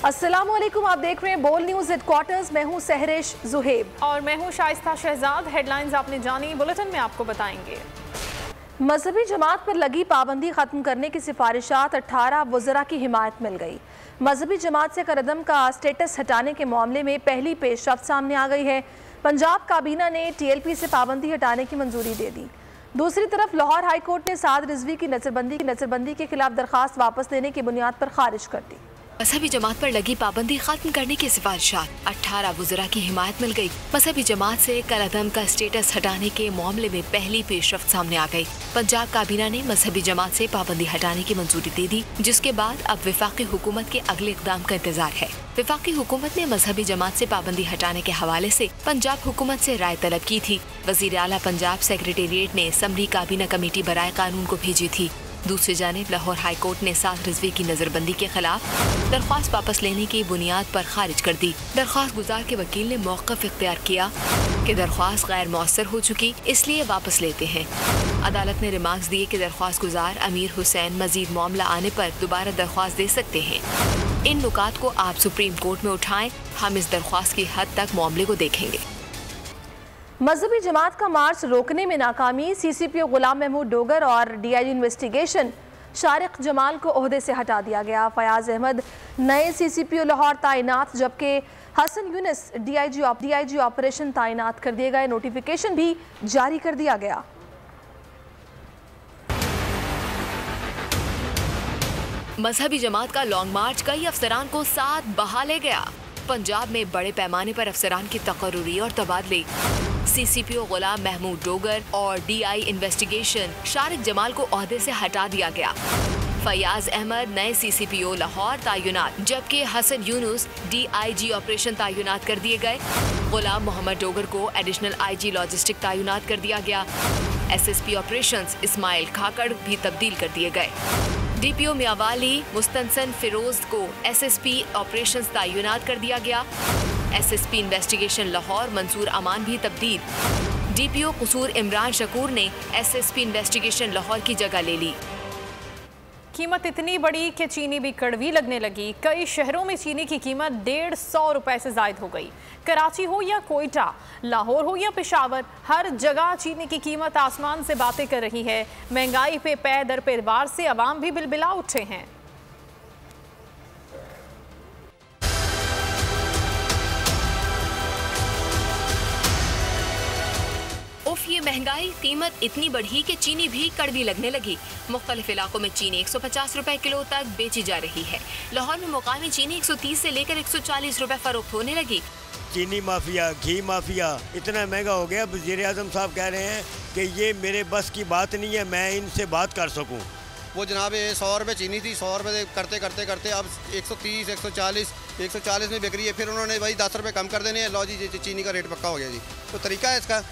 अस्सलामुअलैकुम, आप देख रहे हैं बोल न्यूज हेडक्वार्टर्स। मैं हूं सहरिश जुहेब और मैं हूं शाइस्ता शहजाद। हेडलाइंस आपने जानी, बुलेटिन में आपको बताएंगे। मजहबी जमात पर लगी पाबंदी खत्म करने की सिफारिशात 18 वज़रा की हिमायत मिल गई। मजहबी जमात से करदम का स्टेटस हटाने के मामले में पहली पेशरफ्त सामने आ गई है। पंजाब काबीना ने TLP से पाबंदी हटाने की मंजूरी दे दी। दूसरी तरफ लाहौर हाई कोर्ट ने साद रिजवी की नजरबंदी के खिलाफ दरखास्त वापस लेने की बुनियाद पर खारिज कर दी। मजहबी जमात पर लगी पाबंदी खत्म करने की सिफारिशात 18 वज़रा की हिमायत मिल गई। मजहबी जमात से कलअदम का स्टेटस हटाने के मामले में पहली पेशरफ्त सामने आ गई। पंजाब काबीना ने मजहबी जमात से पाबंदी हटाने की मंजूरी दे दी, जिसके बाद अब वफाकी हुकूमत के अगले इक़दाम का इंतजार है। वफाकी हुकूमत ने मजहबी जमात से पाबंदी हटाने के हवाले से पंजाब हुकूमत से राय तलब की थी। वज़ीर आला पंजाब सेक्रेटेरिएट ने असम्बली काबीना कमेटी बराए कानून को भेजी थी। दूसरी जानिब लाहौर हाई कोर्ट ने साद रिजवी की नजरबंदी के खिलाफ दरख्वास्त वापस लेने की बुनियाद पर खारिज कर दी। दरख्वास्त गुजार के वकील ने मौक़िफ़ इख्तियार किया कि दरख्वास्त गैर मौसर हो चुकी, इसलिए वापस लेते हैं। अदालत ने रिमार्क्स दिए कि दरख्वास्त गुजार अमीर हुसैन मजीद मामला आने पर दोबारा दरख्वास्त दे सकते हैं। इन नुकात को आप सुप्रीम कोर्ट में उठाएं, हम इस दरख्वास्त की हद तक मामले को देखेंगे। मजहबी जमात का मार्च रोकने में नाकामी, CCPO गुलाम महमूद डोगर और DIG इन्वेस्टिगेशन शारिक जमाल को ओहदे से हटा दिया गया। फयाज अहमद नए CCPO लाहौर तैनात, जबकि हसन यूनिस DIG ऑपरेशन तैनात कर दिए गए। नोटिफिकेशन भी जारी कर दिया गया। मजहबी जमात का लॉन्ग मार्च कई अफसरान को साथ बहा ले गया। पंजाब में बड़े पैमाने पर अफसरान की तकर्रुरी और तबादले। CCPO गुलाम महमूद डोगर और DI इन्वेस्टिगेशन शारिक जमाल को ओहदे से हटा दिया गया। फयाज अहमद नए CCPO लाहौर तैनात, जबकि हसन यूनुस DIG ऑपरेशन तैनात कर दिए गए। गुलाम मोहम्मद डोगर को एडिशनल IG लॉजिस्टिक तैनात कर दिया गया। SSP ऑपरेशंस इस्माइल खाकड़ भी तब्दील कर दिए गए। DPO मियावाली मुस्तनसन फिरोज को SSP ऑपरेशंस तैनात कर दिया गया। SSP इन्वेस्टिगेशन लाहौर मंसूर अमान भी तब्दील। DPO कसूर इमरान शकूर ने SSP इन्वेस्टिगेशन लाहौर की जगह ले ली। कीमत इतनी बढ़ी कि चीनी भी कड़वी लगने लगी। कई शहरों में चीनी की कीमत 150 रुपए से जायद हो गई। कराची हो या कोयटा, लाहौर हो या पेशावर, हर जगह चीनी की कीमत आसमान से बातें कर रही है। महंगाई पे पै दर पे एतबार से अवाम भी बिलबिला उठे हैं। ये महंगाई, कीमत इतनी बढ़ी कि चीनी भी कड़वी लगने लगी। मुख्तलिफ इलाकों में चीनी 150 रुपए किलो तक बेची जा रही है। लाहौर में मुकामी चीनी 130 से लेकर 140 रुपए फरोख्त होने लगी। चीनी माफिया, घी माफिया इतना महंगा हो गया। वज़ीर आज़म साहब कह रहे हैं कि ये मेरे बस की बात नहीं है, मैं इनसे बात कर सकूं। वो जनाब 100 रुपये चीनी थी, 100 रुपये करते करते करते अब 130, 140 में बिक रही है। फिर उन्होंने भाई 10 रुपये कम कर देने हैं। लो जी, चीनी का रेट पक्का हो गया जी। तो तरीका है इसका।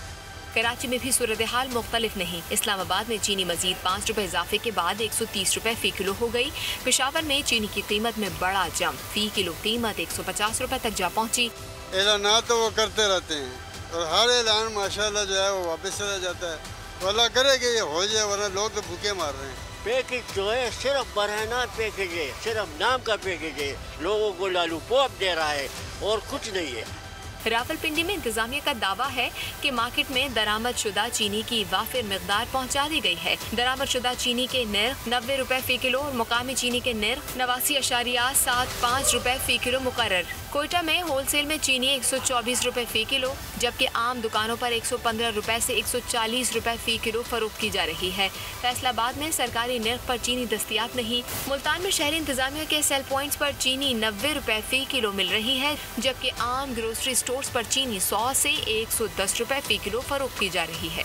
कराची में भी सूरत हाल मुख्तलिफ नहीं। इस्लामाबाद में चीनी मजीद 5 रुपए इजाफे के बाद 130 रुपए फी किलो हो गई। पेशावर में चीनी की कीमत में बड़ा जंप, फी किलो कीमत 150 रुपए तक जा पहुंची। ऐलान तो वो करते रहते हैं और हर ऐलान माशाल्लाह जो है वो वापस चला जाता है। तो अल्लाह करे कि ये हो जाए, वरना लोग तो भूखे मार रहे हैं। पैकेज जो है सिर्फ बरहना पैकेज है, सिर्फ नाम का पैकेज है, लोगों को लालूपोप दे रहा है और कुछ नहीं है। रावलपिंडी में इंतजामिया का दावा है कि मार्केट में दरामद शुदा चीनी की वाफिर मिकदार पहुंचा दी गई है। दरामद शुदा चीनी के निर्ख 90 रुपए फी किलो और मुकामी चीनी के निर्ख 89.75 रुपए फी किलो मुकर्रर। कोयटा में होलसेल में चीनी 124 रुपए फी किलो, जबकि आम दुकानों पर 115 रुपए से 140 रुपए फी किलो फरोख्त की जा रही है। फैसलाबाद में सरकारी निर्ख पर चीनी दस्तियाब नहीं। मुल्तान में शहरी इंतजामिया के सेल पॉइंट्स पर चीनी 90 रुपए फी किलो मिल रही है, जबकि आम ग्रोसरी स्टोर्स पर चीनी 100 से 110 रुपए फी किलो फरोख्त की जा रही है।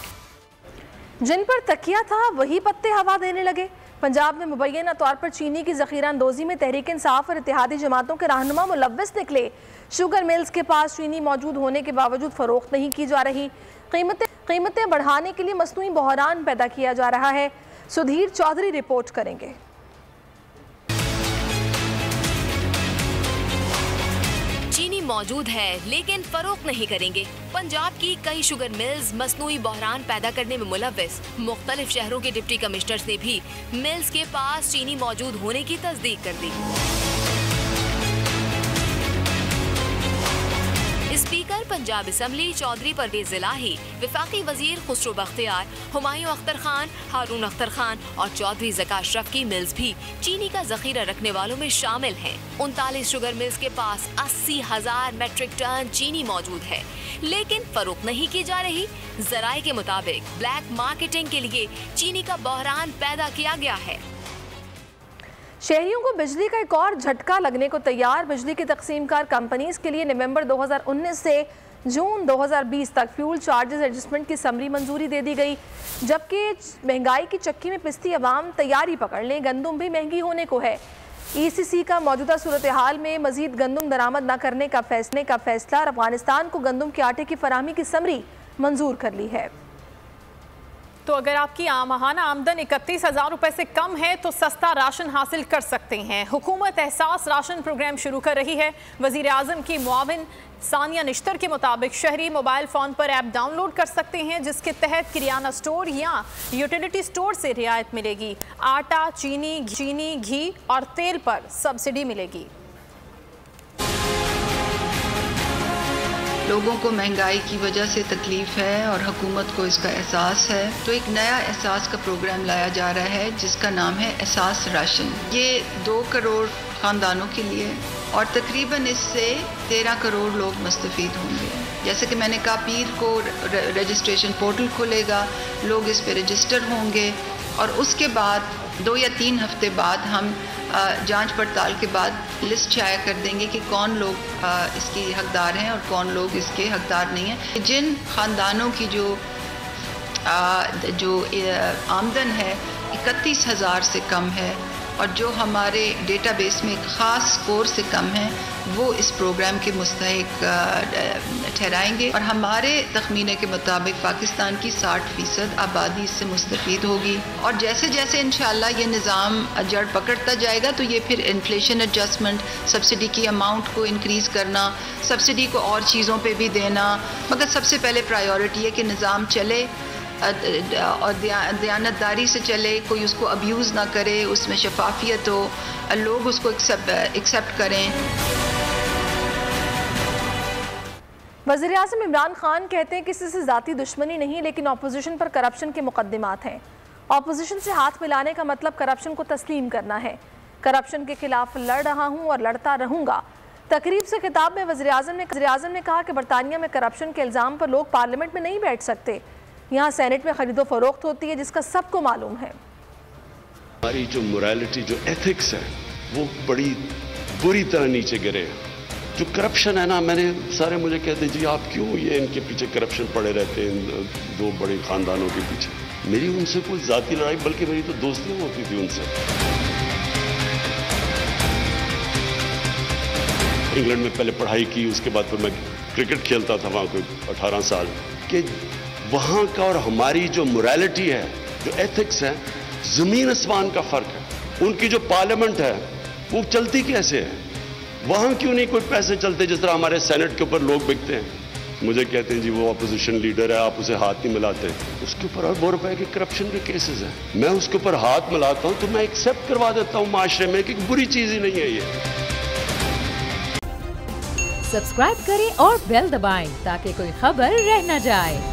जिन पर तकिया था वही पत्ते हवा देने लगे। पंजाब में मुबैना तौर पर चीनी की ज़ख़ीरा अंदोज़ी में तहरीक इंसाफ और इत्तेहादी जमातों के रहनुमा मुलव्वस निकले। शुगर मिल्स के पास चीनी मौजूद होने के बावजूद फ़रोख्त नहीं की जा रही। कीमतें बढ़ाने के लिए मसनूई बहरान पैदा किया जा रहा है। सुधीर चौधरी रिपोर्ट करेंगे। चीनी मौजूद है लेकिन फरोख्त नहीं करेंगे। पंजाब की कई शुगर मिल्स मसनूई बहरान पैदा करने में मुलव्वस। मुख्तलिफ शहरों के डिप्टी कमिश्नर्स ने भी मिल्स के पास चीनी मौजूद होने की तस्दीक कर दी। स्पीकर पंजाब असम्बली चौधरी परवेज इलाही, वफाकी वजीर खुसरो बख्तियार, हुमायूं अख्तर खान, हारून अख्तर खान और चौधरी ज़का अशरफ की मिल्स भी चीनी का जखीरा रखने वालों में शामिल हैं। 39 शुगर मिल्स के पास 80,000 मेट्रिक टन चीनी मौजूद है, लेकिन फरोख्त नहीं की जा रही। जराये के मुताबिक ब्लैक मार्केटिंग के लिए चीनी का बहरान पैदा किया गया है। शहरियों को बिजली का एक और झटका लगने को तैयार। बिजली की तकसीमकार कंपनीज के लिए नवंबर 2019 से जून 2020 तक फ्यूल चार्जेस एडजस्टमेंट की समरी मंजूरी दे दी गई, जबकि महंगाई की चक्की में पिसती अवाम तैयारी पकड़ लें, गंदम भी महंगी होने को है। ECC का मौजूदा सूरत हाल में मजीद गंदम दरामद न करने का फैसला और अफगानिस्तान को गंदम के आटे की फराहमी की समरी मंजूर कर ली है। तो अगर आपकी माहाना आमदन 31,000 रुपए से कम है तो सस्ता राशन हासिल कर सकते हैं। हुकूमत एहसास राशन प्रोग्राम शुरू कर रही है। वजीर आजम की मुआविन सानिया निश्तर के मुताबिक शहरी मोबाइल फ़ोन पर ऐप डाउनलोड कर सकते हैं, जिसके तहत किराना स्टोर या यूटिलिटी स्टोर से रियायत मिलेगी। आटा, चीनी, घी और तेल पर सब्सिडी मिलेगी। लोगों को महंगाई की वजह से तकलीफ है और हुकूमत को इसका एहसास है, तो एक नया एहसास का प्रोग्राम लाया जा रहा है जिसका नाम है एहसास राशन। ये 2 करोड़ ख़ानदानों के लिए और तकरीबन इससे 13 करोड़ लोग मुस्तफ़ीद होंगे। जैसे कि मैंने कहा, पीर को रजिस्ट्रेशन पोर्टल खुलेगा, लोग इस पे रजिस्टर होंगे और उसके बाद 2 या 3 हफ्ते बाद हम जांच पड़ताल के बाद लिस्ट शाया कर देंगे कि कौन लोग इसके हकदार हैं और कौन लोग इसके हकदार नहीं हैं। जिन ख़ानदानों की जो आमदन है 31,000 से कम है और जो हमारे डेटाबेस में एक ख़ास स्कोर से कम है, वो इस प्रोग्राम के मुस्तहिक ठहराएंगे और हमारे तखमीने के मुताबिक पाकिस्तान की 60% आबादी इससे मुस्तफ़ीद होगी। और जैसे जैसे इंशाअल्लाह ये निज़ाम जड़ पकड़ता जाएगा तो ये फिर इन्फ्लेशन एडजस्टमेंट, सब्सिडी की अमाउंट को इंक्रीज़ करना, सब्सिडी को और चीज़ों पे भी देना, मगर सबसे पहले प्रायोरिटी है कि निज़ाम चले और दयानतदारी से चले, कोई उसको अब्यूज़ ना करे, उसमें शफाफियत हो, लोग उसको एक्सेप्ट करें। वज़ीर आज़म इमरान खान कहते हैं किसी से ज़ाती दुश्मनी नहीं, लेकिन अपोजिशन पर करप्शन के मुकदमात हैं। अपोजिशन से हाथ मिलाने का मतलब करप्शन को तस्लीम करना है। करप्शन के खिलाफ लड़ रहा हूँ और लड़ता रहूँगा। तकरीब से खिताब में वज़ीर आज़म ने कहा कि बरतानिया में करप्शन के इल्ज़ाम पर लोग पार्लियामेंट में नहीं बैठ सकते। यहाँ सेनेट में खरीदो फरोख्त होती है, जिसका सबको मालूम है। हमारी जो मोरालिटी, जो एथिक्स है, वो बड़ी बुरी तरह नीचे गिरे हैं। जो करप्शन है ना, मैंने सारे मुझे कहते जी आप क्यों ये इनके पीछे करप्शन पड़े रहते हैं, इन 2 बड़े ख़ानदानों के पीछे। मेरी उनसे कोई ज़ाती लड़ाई, बल्कि मेरी तो दोस्तियाँ होती थी उनसे। इंग्लैंड में पहले पढ़ाई की, उसके बाद फिर मैं क्रिकेट खेलता था वहाँ कोई 18 साल के। वहाँ का और हमारी जो मोरालिटी है, जो एथिक्स है, ज़मीन आसमान का फ़र्क है। उनकी जो पार्लियामेंट है वो चलती कैसे है, वहाँ क्यों नहीं कोई पैसे चलते जिस तरह हमारे सेनेट के ऊपर लोग बिकते हैं। मुझे कहते हैं जी वो अपोजिशन लीडर है, आप उसे हाथ नहीं मिलाते, उसके ऊपर अरबों रुपए के करप्शन के केसेस हैं। मैं उसके ऊपर हाथ मिलाता हूँ तो मैं एक्सेप्ट करवा देता हूँ माशरे में कि बुरी चीज़ ही नहीं है ये। सब्सक्राइब करें और बेल दबाएं ताकि कोई खबर रह न जाए।